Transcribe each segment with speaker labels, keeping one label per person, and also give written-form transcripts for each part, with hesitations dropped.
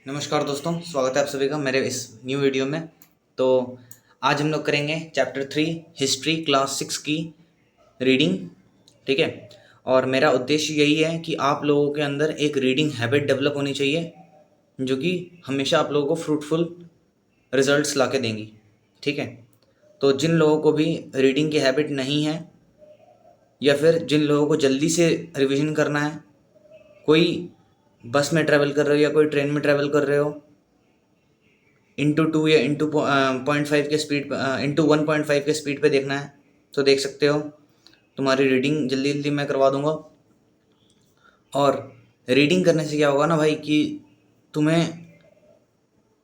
Speaker 1: नमस्कार दोस्तों, स्वागत है आप सभी का मेरे इस न्यू वीडियो में। तो आज हम लोग करेंगे चैप्टर 3 हिस्ट्री क्लास 6 की रीडिंग। ठीक है, और मेरा उद्देश्य यही है कि आप लोगों के अंदर एक रीडिंग हैबिट डेवलप होनी चाहिए जो कि हमेशा आप लोगों को फ्रूटफुल रिजल्ट्स ला के देंगी। ठीक है, तो जिन लोगों को भी रीडिंग की हैबिट नहीं है या फिर जिन लोगों को जल्दी से रिवीजन करना है, कोई बस में ट्रैवल कर रहे हो या कोई ट्रेन में ट्रैवल कर रहे हो, इंटू 2 या इंटू 0.5 के स्पीड इंटू 1.5 के स्पीड पे देखना है तो देख सकते हो। तुम्हारी रीडिंग जल्दी जल्दी मैं करवा दूंगा। और रीडिंग करने से क्या होगा ना भाई कि तुम्हें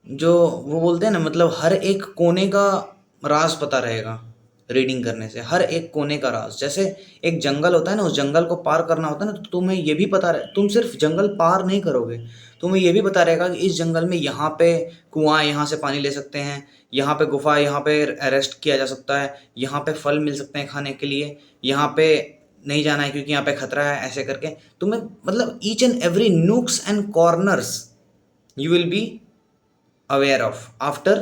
Speaker 1: जो वो बोलते हैं ना, मतलब हर एक कोने का राज पता रहेगा। रीडिंग करने से हर एक कोने का राज, जैसे एक जंगल होता है ना, उस जंगल को पार करना होता है ना, तो तुम्हें ये भी पता रहे, तुम सिर्फ जंगल पार नहीं करोगे, तुम्हें ये भी पता रहेगा कि इस जंगल में यहाँ पे कुआं, यहाँ से पानी ले सकते हैं, यहाँ पे गुफा, यहाँ पे रेस्ट किया जा सकता है, यहाँ पे फल मिल सकते हैं खाने के लिए, यहाँ पे नहीं जाना है क्योंकि यहाँ पे खतरा है। ऐसे करके तुम्हें मतलब each and every nooks and corners you will be aware of after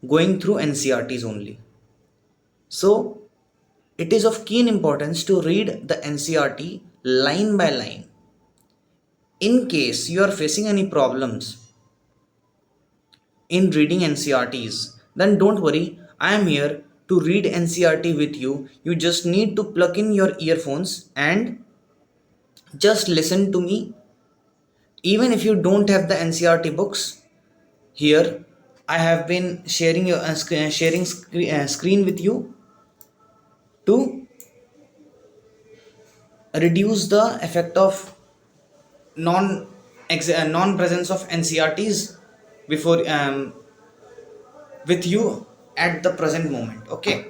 Speaker 1: going through NCRTs only. So it is of keen importance to read the NCRT line by line. In case you are facing any problems in reading NCRTs, then don't worry, I am here to read NCRT with you. You just need to plug in your earphones and just listen to me. Even if you don't have the NCRT books, here I have been sharing screen with you to reduce the effect of non presence of NCRTs before with you at the present moment. Okay,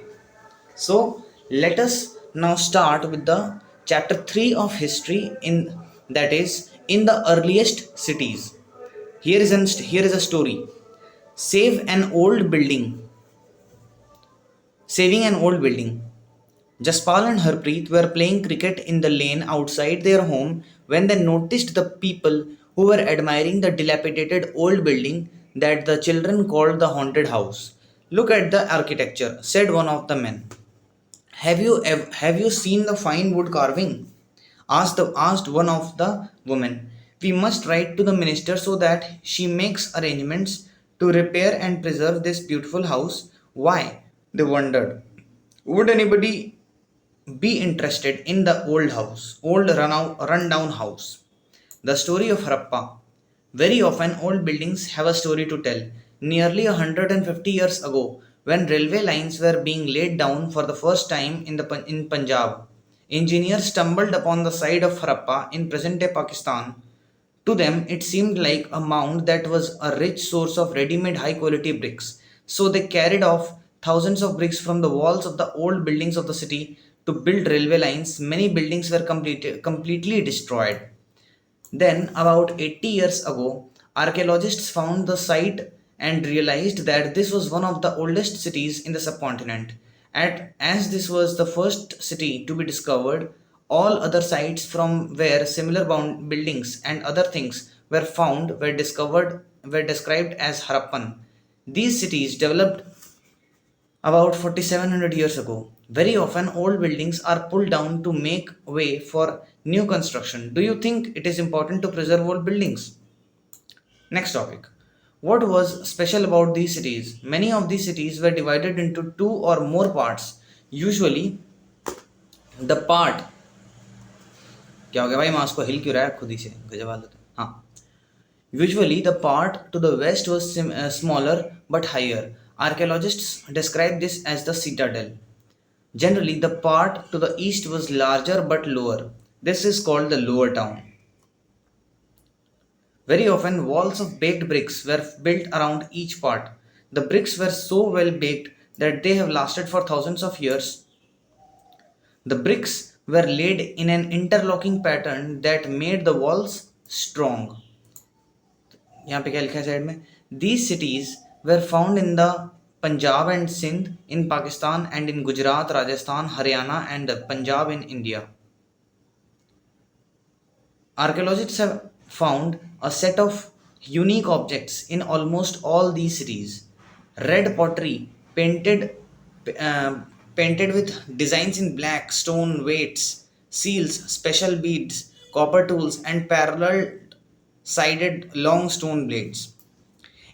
Speaker 1: so let us now start with the chapter 3 of history, in that is in the earliest cities. Here is a story. Save an old building. Saving an old building. Jaspal and Harpreet were playing cricket in the lane outside their home when they noticed the people who were admiring the dilapidated old building that the children called the haunted house. Look at the architecture, said one of the men. Have you seen the fine wood carving? Asked one of the women. We must write to the minister so that she makes arrangements to repair and preserve this beautiful house. Why? They wondered. Would anybody be interested in the old rundown house? The story of Harappa. Very often, old buildings have a story to tell. Nearly 150 years ago, when railway lines were being laid down for the first time in Punjab, engineers stumbled upon the site of Harappa in present day Pakistan. To them, it seemed like a mound that was a rich source of ready made high quality bricks. So they carried off thousands of bricks from the walls of the old buildings of the city to build railway lines. Many buildings were completely destroyed. Then, about 80 years ago, archaeologists found the site and realized that this was one of the oldest cities in the subcontinent. As this was the first city to be discovered, all other sites from where similar buildings and other things were found were described as Harappan. These cities developed about 4700 years ago. Very often, old buildings are pulled down to make way for new construction. Do you think it is important to preserve old buildings? Next topic. What was special about these cities? Many of these cities were divided into two or more parts. Usually, the part क्या हो गया भाई, मास को हिल क्यों रहा है खुद ही से, गजब हालत है। हाँ, usually, the part to the west was smaller but higher. Archaeologists describe this as the citadel. Generally, the part to the east was larger but lower. This is called the lower town. Very often, walls of baked bricks were built around each part. The bricks were so well baked that they have lasted for thousands of years. The bricks were laid in an interlocking pattern that made the walls strong. यहाँ पे क्या लिखा है side में? These cities were found in the Punjab and Sindh in Pakistan and in Gujarat, Rajasthan, Haryana and Punjab in India. Archaeologists have found a set of unique objects in almost all these cities. Red pottery uh, painted with designs in black, stone weights, seals, special beads, copper tools, and parallel sided long stone blades.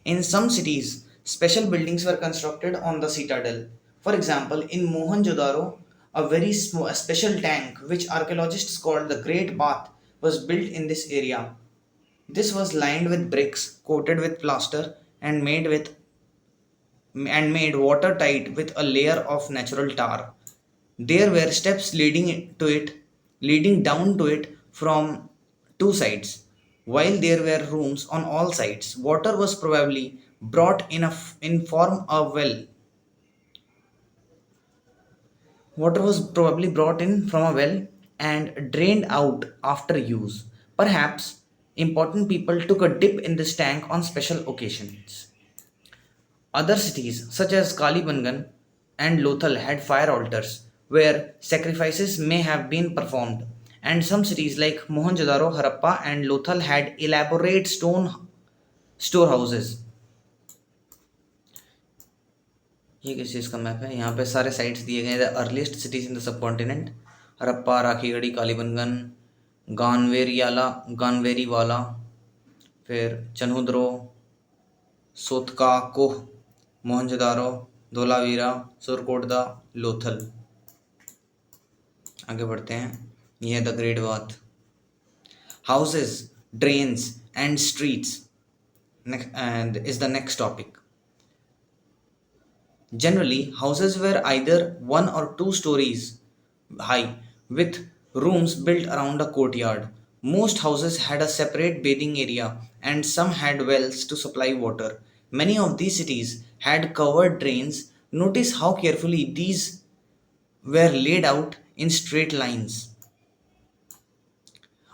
Speaker 1: In some cities, special buildings were constructed on the citadel. For example, in Mohenjo-daro, a special tank, which archaeologists called the Great Bath, was built in this area. This was lined with bricks, coated with plaster, and made watertight with a layer of natural tar. There were steps leading down to it from two sides. While there were rooms on all sides, water was probably brought in form a well. Water was probably brought in from a well and drained out after use. Perhaps important people took a dip in this tank on special occasions. Other cities, such as Kalibangan and Lothal, had fire altars where sacrifices may have been performed, and some cities like Mohenjo-daro, Harappa, and Lothal had elaborate stone storehouses. ये किस चीज़ का map है? यहाँ पे सारे sites दिए गए हैं. The earliest cities in the subcontinent: Harappa, Rakhigarhi, Kalibangan, Ganweriwala, फिर चन्हुद्रो, सोतका कोह, मोहनजोदारो, धोलावीरा, सुरकोटदा, लोथल. आगे बढ़ते हैं. यह है the great bath. Houses, drains and streets and is the next topic. Generally, houses were either one or two stories high, with rooms built around a courtyard. Most houses had a separate bathing area, and some had wells to supply water. Many of these cities had covered drains. Notice how carefully these were laid out in straight lines.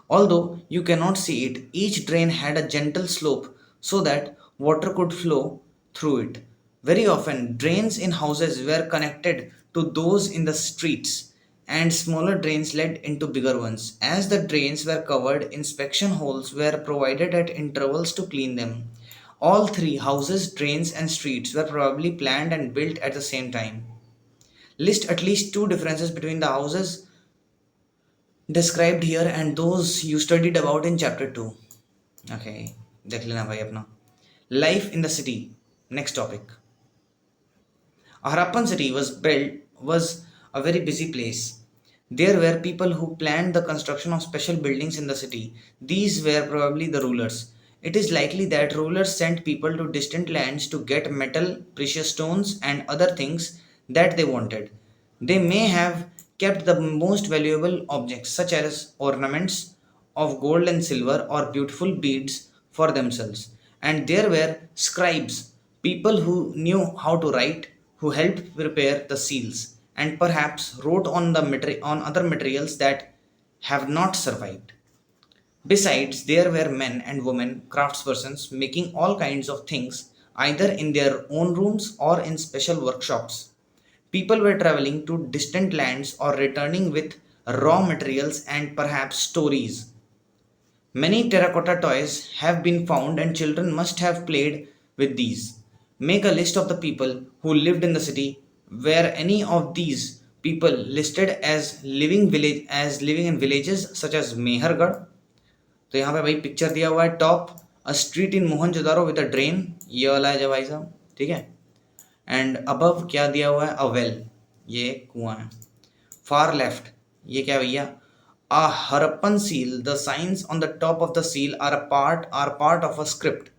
Speaker 1: Although you cannot see it, each drain had a gentle slope so that water could flow through it. Very often, drains in houses were connected to those in the streets, and smaller drains led into bigger ones. As the drains were covered, inspection holes were provided at intervals to clean them. All three: houses, drains, and streets were probably planned and built at the same time. List at least two differences between the houses described here and those you studied about in chapter 2. Okay, देख लेना भाई अपना. Life in the city. Next topic. A Harappan city was a very busy place. There were people who planned the construction of special buildings in the city. These were probably the rulers. It is likely that rulers sent people to distant lands to get metal, precious stones, and other things that they wanted. They may have kept the most valuable objects, such as ornaments of gold and silver or beautiful beads, for themselves. And there were scribes, people who knew how to write, who helped prepare the seals, and perhaps wrote on other materials that have not survived. Besides, there were men and women craftspersons making all kinds of things, either in their own rooms or in special workshops. People were traveling to distant lands or returning with raw materials and perhaps stories. Many terracotta toys have been found, and children must have played with these. Make a list of the people who lived in the city. Were any of these people listed as living in villages such as Mehergarh? तो यहाँ पे भाई picture दिया हुआ है. Top, a street in Mohenjodaro with a drain, ये वाला है भाई साहब, ठीक है. एंड अबव क्या दिया हुआ है? अ वेल, ये कुआं है. फार लेफ्ट, ये क्या भैया? A Harappan seal. The signs on the top of the seal are part of a script.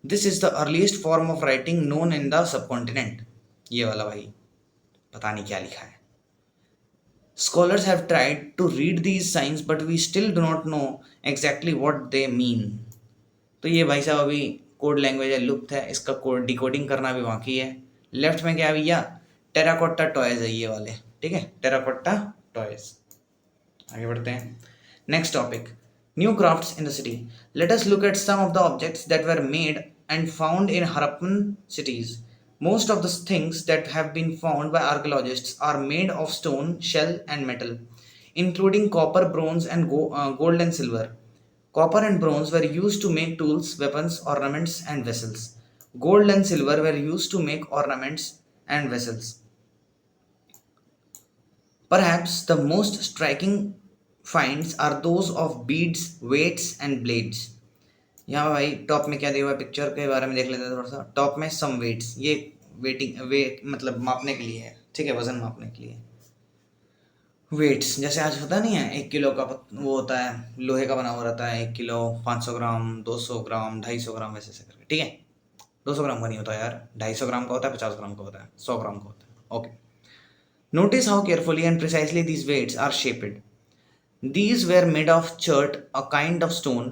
Speaker 1: This is the earliest form of writing known in the subcontinent. ये वाला भाई पता नहीं क्या लिखा है. Scholars have tried to read these signs, but we still do not know exactly what they mean. तो ये भाई साहब अभी कोड लैंग्वेज है, लुप्त है, इसका कोड डिकोडिंग करना भी बाकी है. लेफ्ट में क्या भैया? टेराकोटा टॉयज है ये वाले, ठीक है, टेराकोटा टॉयज. आगे बढ़ते हैं. Next topic, new crafts in the city. Let us look at some of the objects that were made and found in Harappan cities. Most of the things that have been found by archaeologists are made of stone, shell, and metal, including copper, bronze, and gold and silver. Copper and bronze were used to make tools, weapons, ornaments, and vessels. Gold and silver were used to make ornaments and vessels. Perhaps the most striking finds are those of beads, weights, and blades. यहाँ भाई top में क्या दिया हुआ है picture के बारे में देख लेते हैं थोड़ा सा। टॉप में सम वेट्स, ये वेटिंग वेट मतलब मापने के लिए है, ठीक है, वजन मापने के लिए। वेट्स जैसे आज होता नहीं है, 1 किलो का वो होता है, लोहे का बना हुआ रहता है, 1 किलो, 500 ग्राम, 200 ग्राम, 250 ग्राम, वैसे ऐसे करके, ठीक है। 200 ग्राम का नहीं होता यार, 250 ग्राम का होता है, 50 ग्राम का होता है, 100 ग्राम का होता है, okay. Notice how carefully and precisely these weights are shaped. These were made of chert, a kind of stone.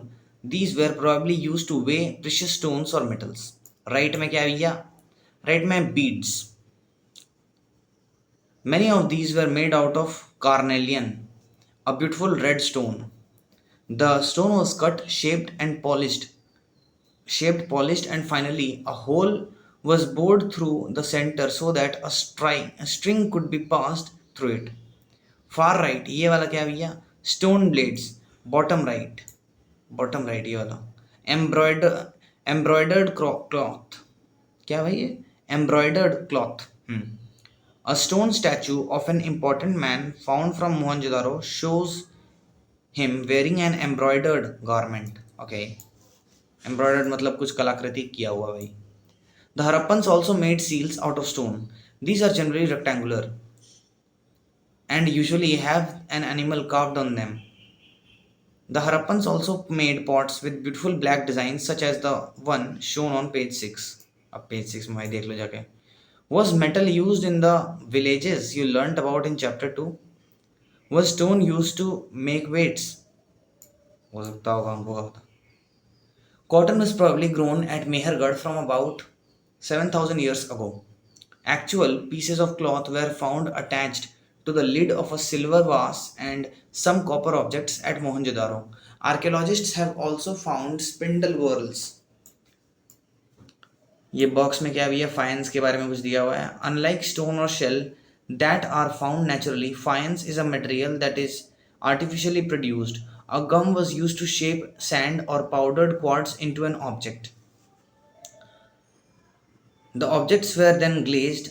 Speaker 1: These were probably used to weigh precious stones or metals. Right में क्या है भैया? Right में beads. Many of these were made out of carnelian, a beautiful red stone. The stone was cut, shaped, polished, and finally a hole was bored through the center so that a string could be passed through it. Far right ये वाला क्या भैया? Stone blades. Bottom right ये वाला embroidered cloth. क्या भाई ये? Embroidered cloth. A stone statue of an important man found from Mohenjodaro shows him wearing an embroidered garment. Okay, embroidered मतलब कुछ कलाकृति किया हुआ भाई। The Harappans also made seals out of stone. These are generally rectangular and usually have an animal carved on them. The Harappans also made pots with beautiful black designs such as the one shown on page 6. अब page 6 में भाई देख लो जाके। Was metal used in the villages you learnt about in chapter 2? Was stone used to make weights? हो सकता होगा, हमको क्या पता। Cotton was probably grown at Mehergarh from about 7,000 years ago. Actual pieces of cloth were found attached to the lid of a silver vase and some copper objects at Mohenjo-daro. Archaeologists have also found spindle whorls. ये box में क्या भी है? फाइंस के बारे में कुछ दिया हुआ है। अनलाइक स्टोन और shell that are found naturally, faience is a material that is artificially produced. A gum was used to shape sand or powdered quartz into an object. The objects were then glazed,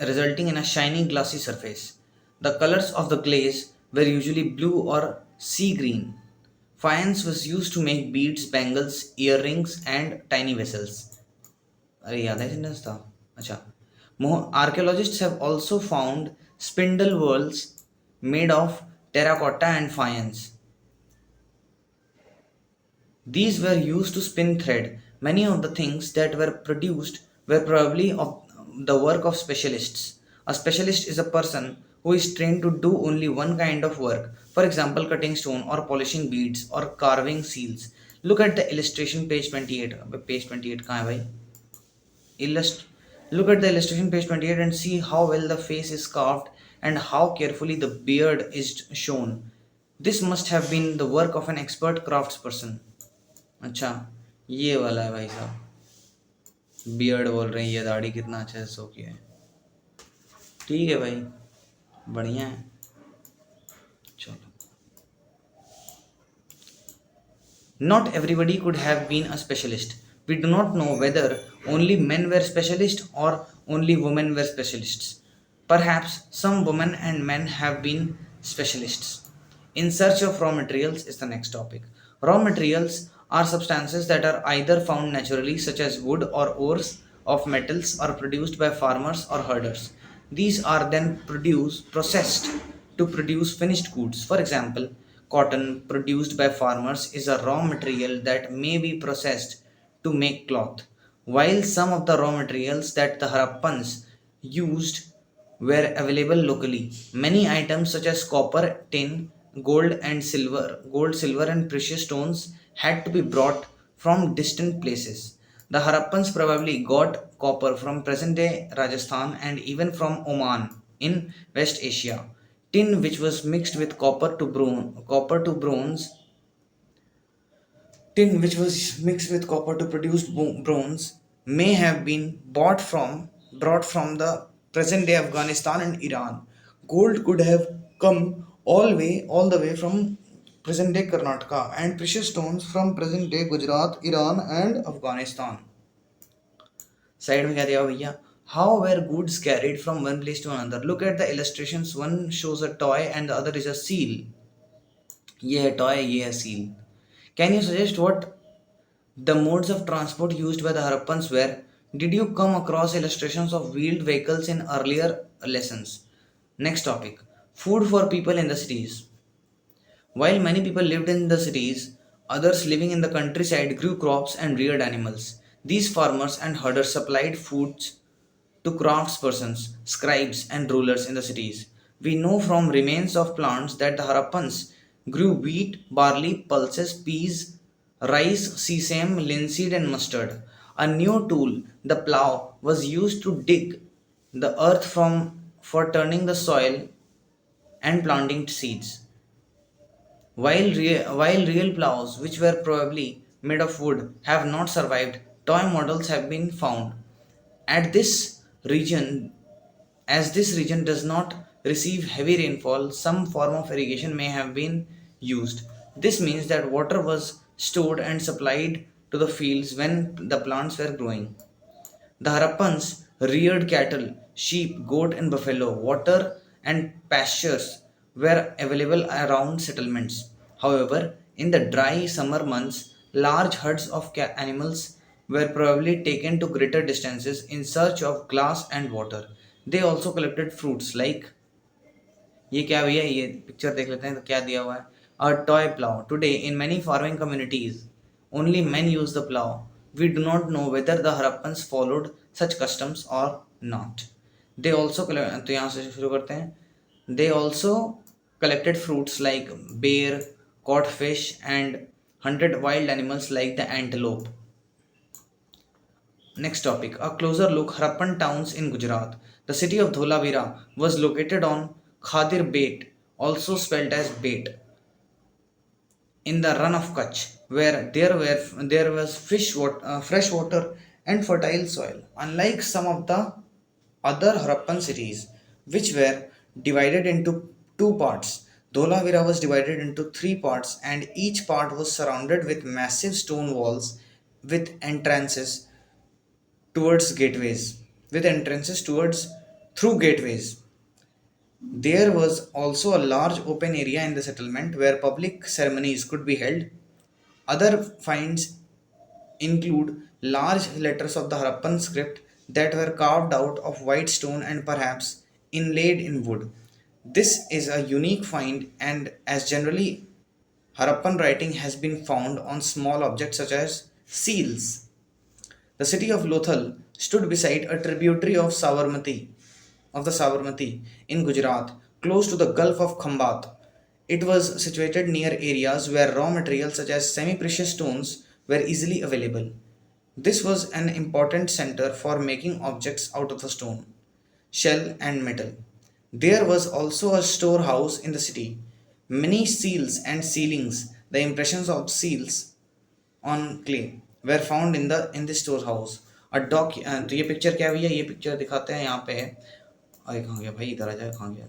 Speaker 1: resulting in a shiny glassy surface. The colors of the glaze were usually blue or sea green. Faience was used to make beads, bangles, earrings, and tiny vessels. अरे याद है sentence था। अच्छा, archaeologists have also found spindle whorls made of terracotta and faience. These were used to spin thread. Many of the things that were produced were probably of the work of specialists. A specialist is a person who is trained to do only one kind of work, for example cutting stone or polishing beads or carving seals. Look at the illustration page 28. Page 28 कहाँ है भाई? Look at the illustration page 28 and see how well the face is carved and how carefully the beard is shown. This must have been the work of an expert craftsperson. अच्छा, ये वाला है भाई साहब, beard बोल रहे हैं, ये दाढ़ी कितना अच्छा से सो किया है। ठीक है भाई, बढ़िया है। चलो, not everybody could have been a specialist. We do not know whether only men were specialists or only women were specialists. Perhaps some women and men have been specialists. In search of raw materials is the next topic. Raw materials are substances that are either found naturally, such as wood or ores of metals, or produced by farmers or herders. These are then processed to produce finished goods. For example, cotton produced by farmers is a raw material that may be processed to make cloth, while some of the raw materials that the Harappans used were available locally. Many items such as copper, tin, gold, silver, and precious stones had to be brought from distant places. The Harappans probably got copper from present day Rajasthan and even from Oman in West Asia. Tin, which was mixed with copper to bronze, tin which was mixed with copper to produce bronze may have been brought from the present day Afghanistan and Iran. Gold could have come all the way from present day Karnataka, and precious stones from present day Gujarat, Iran, and Afghanistan. Side में क्या दिया भैया? How were goods carried from one place to another? Look at the illustrations. One shows a toy and the other is a seal. ये है toy, ये है seal. Can you suggest what the modes of transport used by the Harappans were? Did you come across illustrations of wheeled vehicles in earlier lessons? Next topic: food for people in the cities. While many people lived in the cities, others living in the countryside grew crops and reared animals. These farmers and herders supplied foods to craftspersons, scribes, and rulers in the cities. We know from remains of plants that the Harappans grew wheat, barley, pulses, peas, rice, sesame, linseed, and mustard. A new tool, the plough, was used to dig the earth for turning the soil and planting seeds. While real plows, which were probably made of wood, have not survived, toy models have been found. At this region, as this region does not receive heavy rainfall, some form of irrigation may have been used. This means that water was stored and supplied to the fields when the plants were growing. The Harappans reared cattle, sheep, goat, and buffalo. Water and pastures were available around settlements. However, in the dry summer months, large herds of animals were probably taken to greater distances in search of grass and water. They also collected fruits like ये क्या भैया ये picture देख लेते हैं तो क्या दिया हुआ है a toy plough today in many farming communities only men use the plow. We do not know whether the Harappans followed such customs or not. They also तो यहाँ से शुरू करते हैं they also collected fruits like bear, caught fish and hunted wild animals like the antelope. Next topic, a closer look. Harappan towns in Gujarat. The city of Dholavira was located on Khadir Bait, also spelled as Bait, in the run of Kutch, where there was fresh water and fertile soil. Unlike some of the other Harappan cities, which were divided into two parts, Dholavira was divided into three parts, and each part was surrounded with massive stone walls with entrances towards gateways with entrances towards through gateways. There was also a large open area in the settlement where public ceremonies could be held. Other finds include large letters of the Harappan script that were carved out of white stone and perhaps inlaid in wood. This is a unique find, and as generally Harappan writing has been found on small objects such as seals. The city of Lothal stood beside a tributary of the Sabarmati in Gujarat, close to the Gulf of Khambat. It was situated near areas where raw materials such as semi-precious stones were easily available. This was an important center for making objects out of the stone, shell, and metal. There was also a storehouse in the city. Many seals and sealings, the impressions of seals on clay were found in the storehouse. A doc तो ये picture क्या है भैया ये picture दिखाते हैं यहाँ पे अरे कहाँ गया भाई इधर आ जाए कहाँ गया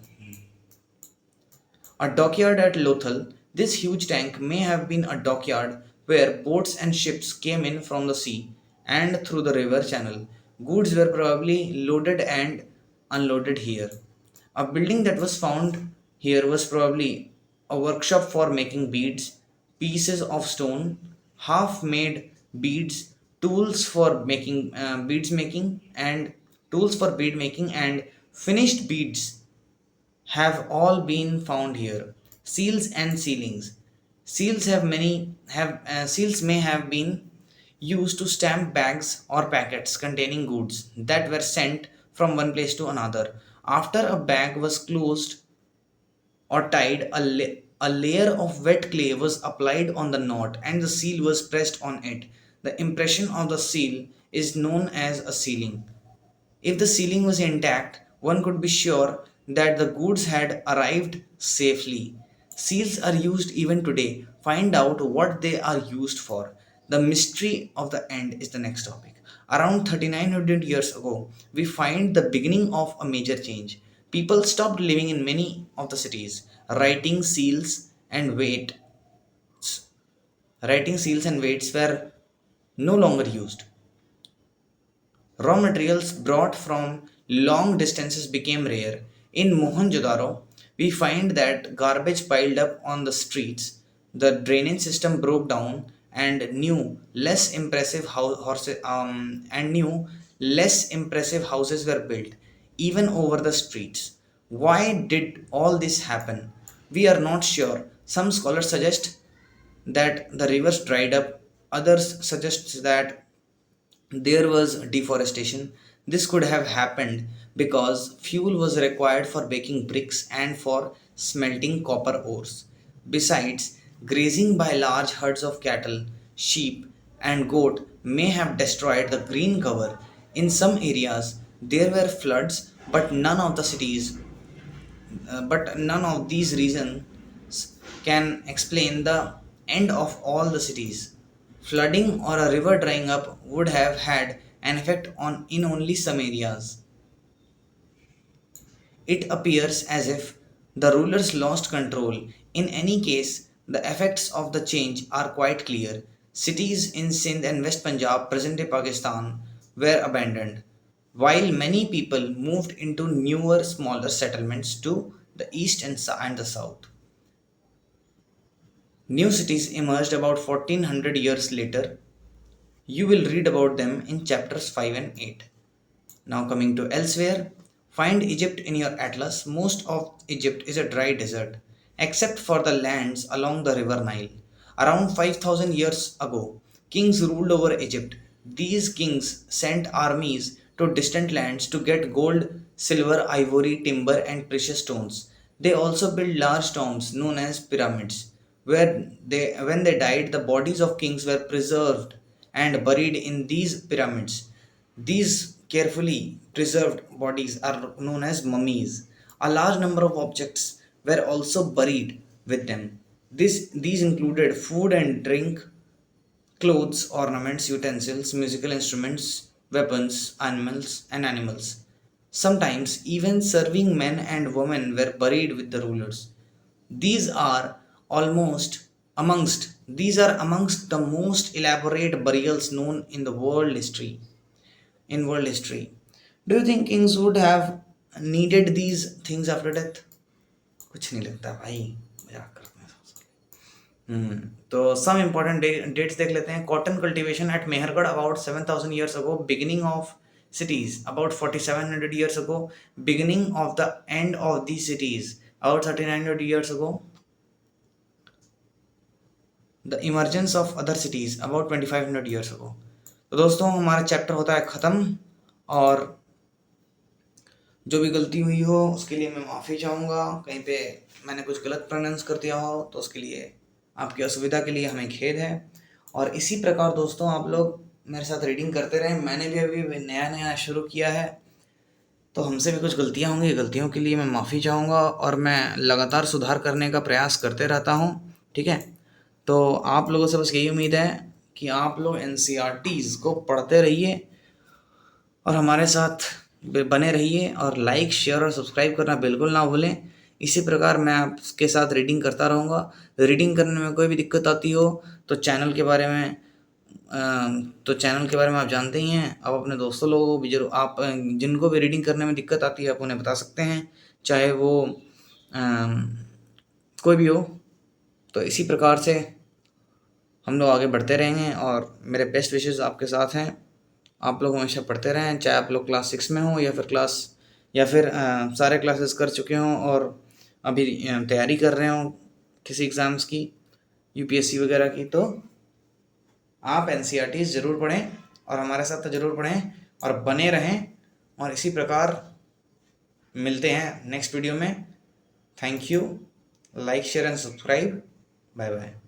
Speaker 1: a dockyard at Lothal. This huge tank may have been a dockyard where boats and ships came in from the sea and through the river channel. Goods were probably loaded and unloaded here. A building that was found here was probably a workshop for making beads, pieces of stone, half made beads, tools for making bead making and finished beads have all been found here. Seals and sealings. Seals may have been used to stamp bags or packets containing goods that were sent from one place to another. After a bag was closed or tied, a layer of wet clay was applied on the knot and the seal was pressed on it. The impression of the seal is known as a sealing. If the ceiling was intact, one could be sure that the goods had arrived safely. Seals are used even today. Find out what they are used for. The mystery of the end is the next topic. Around 3900 years ago, we find the beginning of a major change. People stopped living in many of the cities, writing seals and weight. Writing seals and weights were no longer used. Raw materials brought from long distances became rare. In Mohenjo-daro, we find that garbage piled up on the streets, the drainage system broke down, and less impressive houses were built, even over the streets. Why did all this happen? We are not sure. Some scholars suggest that the rivers dried up. Others suggest that there was deforestation. This could have happened because fuel was required for baking bricks and for smelting copper ores. Besides, grazing by large herds of cattle, sheep, and goat may have destroyed the green cover. In some areas, there were floods, but none of these reasons can explain the end of all the cities. Flooding or a river drying up would have had an effect on in only some areas. It appears as if the rulers lost control. In any case, the effects of the change are quite clear. Cities in Sindh and West Punjab, present day Pakistan, were abandoned, while many people moved into newer, smaller settlements to the east and the south. New cities emerged about 1400 years later. You will read about them in chapters 5 and 8. Now, coming to elsewhere, find Egypt in your atlas. Most of Egypt is a dry desert, except for the lands along the river Nile. Around 5000 years ago, kings ruled over Egypt. These kings sent armies to distant lands to get gold, silver, ivory, timber, and precious stones. They also built large tombs known as pyramids, when they died, the bodies of kings were preserved and buried in these pyramids. These carefully preserved bodies are known as mummies. A large number of objects were also buried with them. These included food and drink, clothes, ornaments, utensils, musical instruments, weapons, animals. Sometimes even serving men and women were buried with the rulers. These are amongst the most elaborate burials known in the world history. In world history, do you think kings would have needed these things after death? कुछ नहीं लगता भाई, मजाक करते हैं सबसे। तो some important dates देख लेते हैं। Cotton cultivation at Mehrgarh about 7000 years ago, beginning of cities about 4700 years ago, beginning of the end of these cities about 1300 years ago, the emergence of other cities about 2500 years ago। तो दोस्तों हमारा chapter होता है ख़त्म, और जो भी गलती हुई हो उसके लिए मैं माफ़ी चाहूँगा। कहीं पे मैंने कुछ गलत प्रोनाउंस कर दिया हो तो उसके लिए, आपकी असुविधा के लिए हमें खेद है। और इसी प्रकार दोस्तों आप लोग मेरे साथ रीडिंग करते रहें। मैंने भी अभी नया नया शुरू किया है, तो हमसे भी कुछ गलतियाँ होंगी, गलतियों के लिए मैं माफ़ी चाहूँगा, और मैं लगातार सुधार करने का प्रयास करते रहता हूँ। ठीक है, तो आप लोगों से बस यही उम्मीद है कि आप लोग एनसीईआरटीज़ को पढ़ते रहिए और हमारे साथ बने रहिए, और लाइक, शेयर और सब्सक्राइब करना बिल्कुल ना भूलें। इसी प्रकार मैं आपके साथ रीडिंग करता रहूँगा। रीडिंग करने में कोई भी दिक्कत आती हो तो चैनल के बारे में आप जानते ही हैं। आप अपने दोस्तों लोगों को भी जरूर, आप जिनको भी रीडिंग करने में दिक्कत आती है आप उन्हें बता सकते हैं, चाहे वो कोई भी हो। तो इसी प्रकार से हम लोग आगे बढ़ते रहेंगे, और मेरे बेस्ट विशेस आपके साथ हैं। आप लोग हमेशा पढ़ते रहें, चाहे आप लोग क्लास 6 में हो या फिर सारे क्लासेस कर चुके हों और अभी तैयारी कर रहे हों किसी एग्ज़ाम्स की, यूपीएससी वगैरह की। तो आप एनसीईआरटीज़ ज़रूर पढ़ें और हमारे साथ तो ज़रूर पढ़ें और बने रहें। और इसी प्रकार मिलते हैं नेक्स्ट वीडियो में। Thank you, like, share and subscribe. Bye bye.